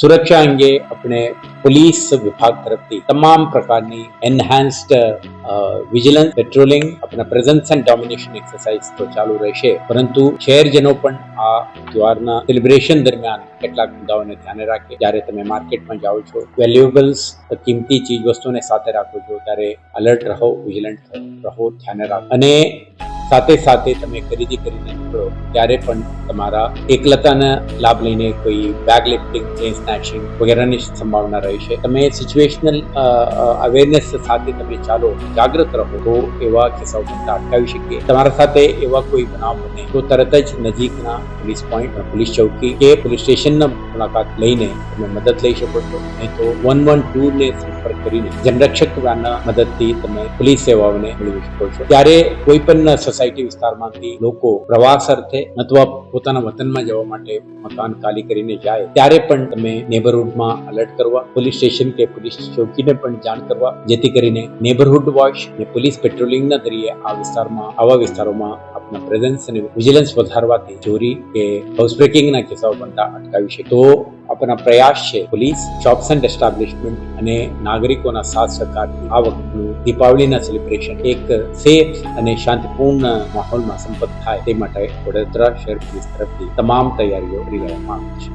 સુરક્ષા અંગે આપણે પોલીસ વિભાગ તરફથી તમામ પ્રકારની એન્હાન્સ્ડ વિજિલન્સ પેટ્રોલિંગ આપણા પ્રેઝન્સ એન્ડ ડોમિનેશન એક્સરસાઇઝ તો ચાલુ રહેશે, પરંતુ શહેરજનો પણ આ તહેવારના સેલિબ્રેશન દરમિયાન કેટલાક મુદ્દાઓને ધ્યાને રાખે. જ્યારે તમે માર્કેટમાં જાઓ છો, વેલ્યુએબલ્સ કિંમતી ચીજ વસ્તુઓને સાથે રાખો છો, ત્યારે અલર્ટ રહો, વિજિલન્ટ રહો, ધ્યાને રાખો. અને સાથે સાથે તમે ખરીદી કરીને નીકળો ત્યારે પણ તમારા એકલતાના લાભ લઈને કોઈ બેગ લિફ્ટિંગ, ચેન સ્નેચિંગ વગેરેની સંભાવના રહેશે. તમે સિચ્યુએશનલ અવેરનેસ સાથે તમે ચાલો, જાગૃત રહો, તો એવા કિસ્સાઓ બનતા અટકાવી શકીએ. તમારા સાથે એવા કોઈ બનાવ બને તો તરત જ નજીકના પોલીસ પોઈન્ટ, પોલીસ ચોકી કે પોલીસ સ્ટેશનના મુલાકાત લઈને તમે મદદ લઈ શકો છો. નહીં તો 112 ને સંપર્ક કરીને જનરક્ષક વાનના મદદથી તમે પોલીસ સેવાઓને મેળવી શકો છો. ત્યારે કોઈ પણ સોસાયટી વિસ્તારમાંથી લોકો પ્રવાસ અર્થે અથવા પોતાના વતનમાં જવા માટે મકાન ખાલી કરીને જાય ત્યારે પણ તમે નેબરહુડમાં અલર્ટ કરવા, પોલીસ સ્ટેશન કે પોલીસ ચોકીને પણ જાણ કરવા, જેથી કરીને નેબરહુડ વોચ અને પોલીસ પેટ્રોલિંગના જરીએ આવા વિસ્તારોમાં આપણા પ્રેઝન્સ અને વિજિલન્સ વધારવાથી ચોરી કે હાઉસ બ્રેકિંગના કિસ્સાઓ બનતા અટકાવી શકે. તો આપણા પ્રયાસ છે પોલીસ, શોપ્સ એન્ડ એસ્ટાબ્લિશમેન્ટ અને નાગરિકોના સાથ સહકારથી આ વખતનું દીપાવલીના સેલિબ્રેશન એક સેફ અને શાંતિપૂર્ણ માહોલમાં સંપન્ન થાય તે માટે વડોદરા શહેર પોલીસ તરફથી તમામ તૈયારીઓ કરી લેવામાં આવી છે.